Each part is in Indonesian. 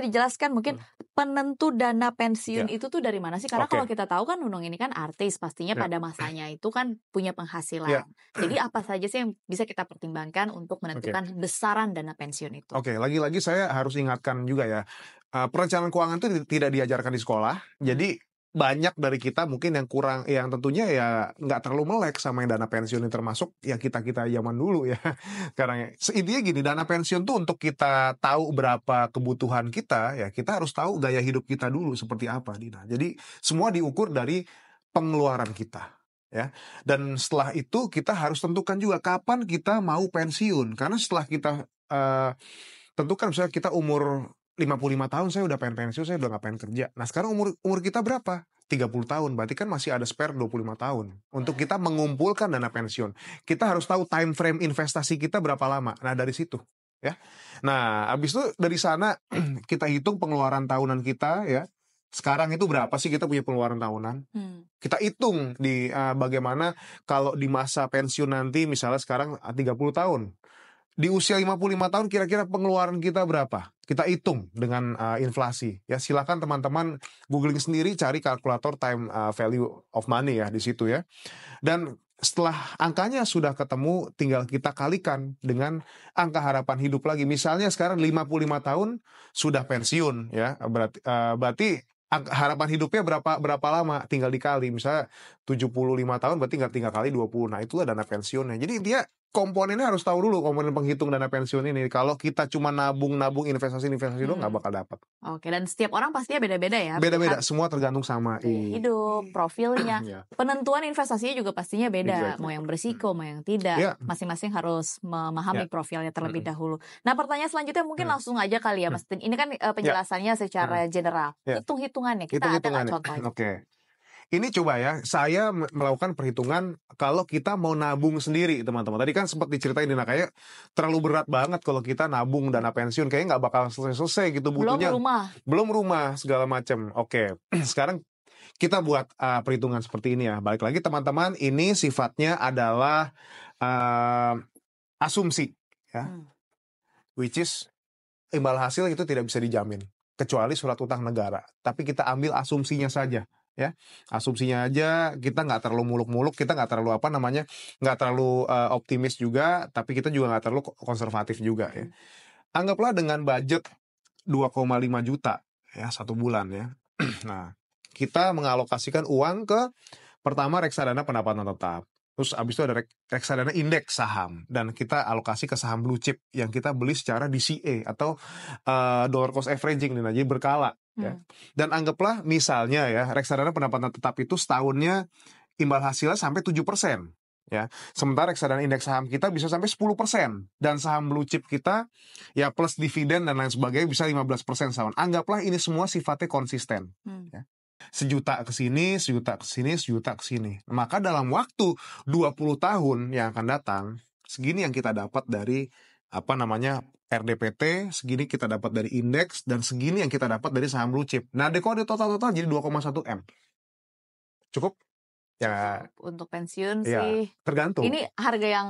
bisa dijelaskan mungkin penentu dana pensiun Ya, itu tuh dari mana sih? Karena kalau oke. kita tahu kan Nunung ini kan artis, pastinya Ya, pada masanya itu kan punya ya, penghasilan. Jadi apa saja sih yang bisa kita pertimbangkan untuk oke. menentukan besaran dana pensiun itu? Oke, lagi-lagi saya harus ingatkan juga ya, perencanaan keuangan itu tidak diajarkan di sekolah. Hmm. Jadi banyak dari kita mungkin yang kurang, yang tentunya ya nggak terlalu melek sama yang dana pensiun ini, termasuk ya kita-kita zaman dulu ya. Karena intinya gini, dana pensiun tuh untuk kita tahu berapa kebutuhan kita, ya kita harus tahu gaya hidup kita dulu seperti apa, Dina. Jadi semua diukur dari pengeluaran kita, ya. Dan setelah itu kita harus tentukan juga kapan kita mau pensiun. Karena setelah kita tentukan, misalnya kita umur 55 tahun, saya udah pengen pensiun, saya udah nggak pengen kerja. Nah sekarang umur kita berapa? 30 tahun, berarti kan masih ada spare 25 tahun untuk kita mengumpulkan dana pensiun. Kita harus tahu time frame investasi kita berapa lama. Nah dari situ, ya. Nah habis itu dari sana kita hitung pengeluaran tahunan kita, ya. Sekarang itu berapa sih kita punya pengeluaran tahunan? Kita hitung di bagaimana kalau di masa pensiun nanti, misalnya sekarang 30 tahun. Di usia 55 tahun kira-kira pengeluaran kita berapa? Kita hitung dengan inflasi. Ya silakan teman-teman googling sendiri, cari kalkulator time value of money ya di situ ya. Dan setelah angkanya sudah ketemu, tinggal kita kalikan dengan angka harapan hidup lagi. Misalnya sekarang 55 tahun sudah pensiun ya. Berarti harapan hidupnya berapa lama? Tinggal dikali. Misalnya 75 tahun berarti tinggal kali 20. Nah, itulah dana pensiunnya. Jadi dia komponennya harus tahu dulu, komponen penghitung dana pensiun ini. Kalau kita cuma nabung investasi doang nggak bakal dapat. Oke, dan setiap orang pastinya beda-beda ya. Beda-beda, Lihat semua tergantung sama gaya hidup, profilnya. Ya. Penentuan investasinya juga pastinya beda. Exactly. Mau yang berisiko, mau yang tidak. Ya. Masing-masing harus memahami profilnya terlebih dahulu. Nah, pertanyaan selanjutnya mungkin langsung aja kali ya, Mas Tin. Ini kan penjelasannya secara general. Ya. Hitung-hitungannya, kita ada nggak contohnya? Oke. Ini coba ya, saya melakukan perhitungan kalau kita mau nabung sendiri, teman-teman. Tadi kan sempat diceritain, Dina, kayak terlalu berat banget kalau kita nabung dana pensiun, kayaknya nggak bakal selesai-selesai gitu. Butuhnya belum rumah segala macam. Oke, sekarang kita buat perhitungan seperti ini ya. Balik lagi teman-teman, ini sifatnya adalah asumsi ya. Which is imbal hasil itu tidak bisa dijamin kecuali surat utang negara. Tapi kita ambil asumsinya saja. Ya, asumsinya aja, kita nggak terlalu muluk-muluk, kita nggak terlalu nggak terlalu optimis juga, tapi kita juga nggak terlalu konservatif juga ya. Anggaplah dengan budget 2,5 juta ya satu bulan ya. Nah, kita mengalokasikan uang ke pertama reksadana pendapatan tetap. Terus abis itu ada reksadana indeks saham, dan kita alokasi ke saham blue chip yang kita beli secara DCA atau dollar cost averaging, jadi berkala. Ya. Dan anggaplah misalnya ya, reksadana pendapatan tetap itu setahunnya imbal hasilnya sampai 7%. Ya. Sementara reksadana indeks saham kita bisa sampai 10%. Dan saham blue chip kita ya plus dividen dan lain sebagainya bisa 15% setahun. Anggaplah ini semua sifatnya konsisten. Ya. 1 juta ke sini, 1 juta ke sini, 1 juta ke sini. Maka dalam waktu 20 tahun yang akan datang, segini yang kita dapat dari RDPT, segini kita dapat dari indeks, dan segini yang kita dapat dari saham blue chip. Nah, kalau total jadi 2,1 M. Cukup? Ya. Untuk pensiun ya, sih. Tergantung. Ini harga yang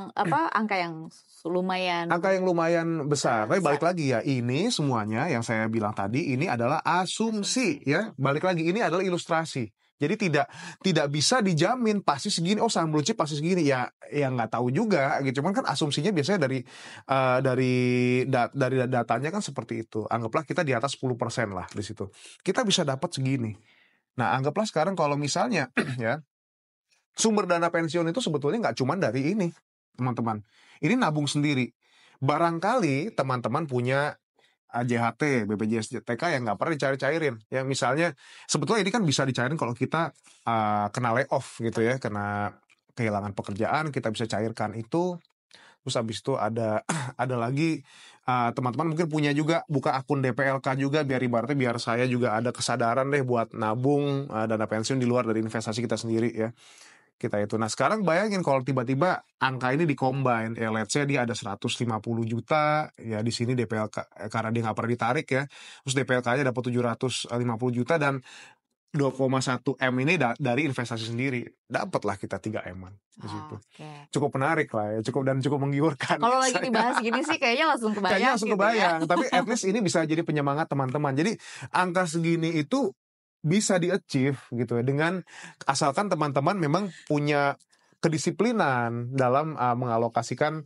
angka yang lumayan. Angka yang lumayan besar. Tapi balik lagi ya, ini semuanya yang saya bilang tadi ini adalah asumsi ya. Balik lagi, ini adalah ilustrasi. Jadi tidak bisa dijamin pasti segini. Oh, saham blue chip pasti segini ya nggak tahu juga gitu. Cuman kan asumsinya biasanya dari datanya kan seperti itu. Anggaplah kita di atas 10% lah di situ. Kita bisa dapat segini. Nah, anggaplah sekarang kalau misalnya ya, sumber dana pensiun itu sebetulnya nggak cuma dari ini, teman-teman. Ini nabung sendiri. Barangkali teman-teman punya JHT, BPJS TK yang nggak pernah dicairin. Ya misalnya, sebetulnya ini kan bisa dicairin kalau kita kena layoff gitu ya, kena kehilangan pekerjaan, kita bisa cairkan itu. Terus habis itu ada lagi teman-teman mungkin punya juga buka akun DPLK juga, biar saya juga ada kesadaran deh buat nabung dana pensiun di luar dari investasi kita sendiri ya. Kita itu. Nah, sekarang bayangin kalau tiba-tiba angka ini di-combine, ya let's say dia ada 150 juta, ya di sini DPLK, karena dia nggak pernah ditarik ya, terus DPLK-nya dapat 750 juta, dan 2,1 M ini dari investasi sendiri. Dapatlah kita 3 M-an di situ. Oke. Cukup menarik lah ya, cukup menggiurkan. Kalau lagi dibahas gini sih kayaknya langsung kebayang. Kayaknya langsung gitu ya. kebayang, tapi at least ini bisa jadi penyemangat teman-teman. Jadi angka segini itu bisa di-achieve gitu ya, dengan asalkan teman-teman memang punya kedisiplinan dalam mengalokasikan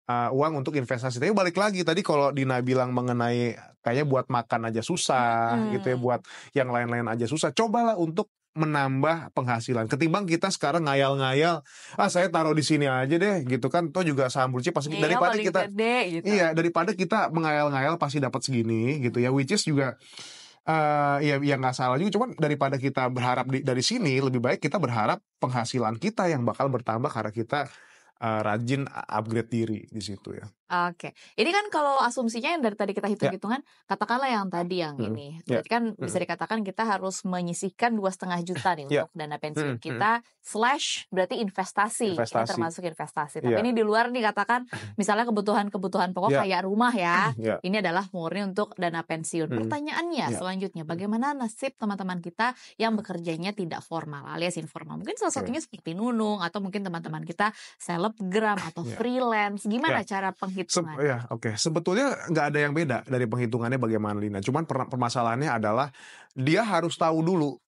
uang untuk investasi. Tapi balik lagi tadi kalau Dina bilang mengenai kayaknya buat makan aja susah gitu ya, buat yang lain-lain aja susah. Cobalah untuk menambah penghasilan ketimbang kita sekarang ngayal-ngayal, saya taruh di sini aja deh gitu kan, toh juga saham blue chip pasti daripada kita gede, gitu. Iya, daripada kita mengayal-ngayal pasti dapat segini gitu ya, which is juga ya nggak salah juga, cuman daripada kita berharap dari sini, lebih baik kita berharap penghasilan kita yang bakal bertambah karena kita rajin upgrade diri di situ ya. Oke, ini kan kalau asumsinya yang dari tadi kita hitung-hitungan, katakanlah yang tadi yang ini, berarti kan bisa dikatakan kita harus menyisihkan 2,5 juta nih untuk dana pensiun kita / berarti investasi. Ini termasuk investasi. Tapi ini di luar nih katakan misalnya kebutuhan pokok kayak rumah ya, ini adalah murni untuk dana pensiun. Pertanyaannya selanjutnya, bagaimana nasib teman-teman kita yang bekerjanya tidak formal alias informal? Mungkin salah satunya seperti Nunung atau mungkin teman-teman kita selebgram atau freelance. Gimana cara penghitungan? Sebetulnya nggak ada yang beda dari penghitungannya bagaimana, Lina. Cuman permasalahannya adalah dia harus tahu dulu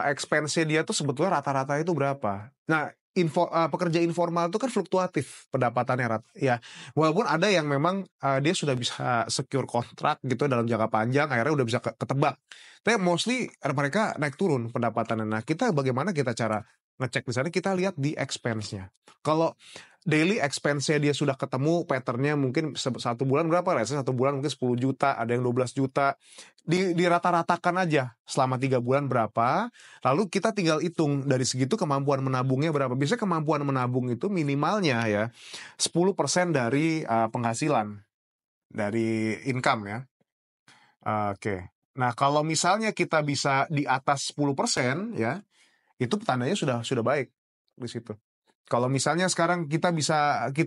expense dia tuh sebetulnya rata-rata itu berapa. Nah, pekerja informal itu kan fluktuatif pendapatannya ya. Walaupun ada yang memang dia sudah bisa secure kontrak gitu dalam jangka panjang, akhirnya udah bisa ketebak. Tapi mostly mereka naik turun pendapatannya. Nah, bagaimana kita cara ngecek di sana? Kita lihat di expense-nya. Kalau daily expense-nya dia sudah ketemu pattern-nya, mungkin satu bulan berapa? Satu bulan mungkin 10 juta, ada yang 12 juta. Dirata-ratakan aja selama 3 bulan berapa. Lalu kita tinggal hitung dari segitu kemampuan menabungnya berapa. Biasanya kemampuan menabung itu minimalnya ya 10% dari penghasilan, dari income ya. Oke. Nah, kalau misalnya kita bisa di atas 10% ya, itu tandanya sudah baik di situ. Kalau misalnya sekarang kita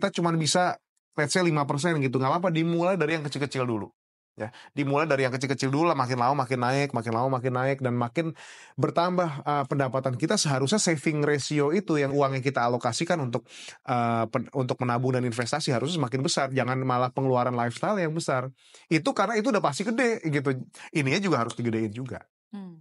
cuma bisa let's say 5% gitu, nggak apa-apa, dimulai dari yang kecil-kecil dulu. Ya, dimulai dari yang kecil-kecil dulu lah, makin lama makin naik, dan makin bertambah pendapatan kita. Seharusnya saving ratio itu yang uangnya kita alokasikan untuk menabung dan investasi harusnya semakin besar. Jangan malah pengeluaran lifestyle yang besar. Itu karena itu udah pasti gede gitu. Ininya juga harus digedein juga.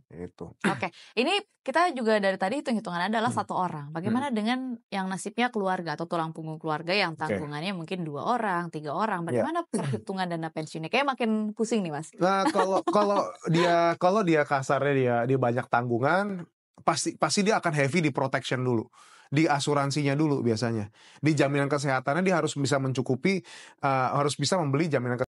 Itu. Oke, ini kita juga dari tadi hitung-hitungan adalah satu orang. Bagaimana dengan yang nasibnya keluarga atau tulang punggung keluarga yang tanggungannya mungkin 2 orang, 3 orang? Bagaimana perhitungan dana pensiunnya? Kayak makin pusing nih, Mas. Nah, kalau dia kasarnya dia banyak tanggungan, pasti dia akan heavy di protection dulu, di asuransinya dulu biasanya. Di jaminan kesehatannya dia harus bisa mencukupi, harus bisa membeli jaminan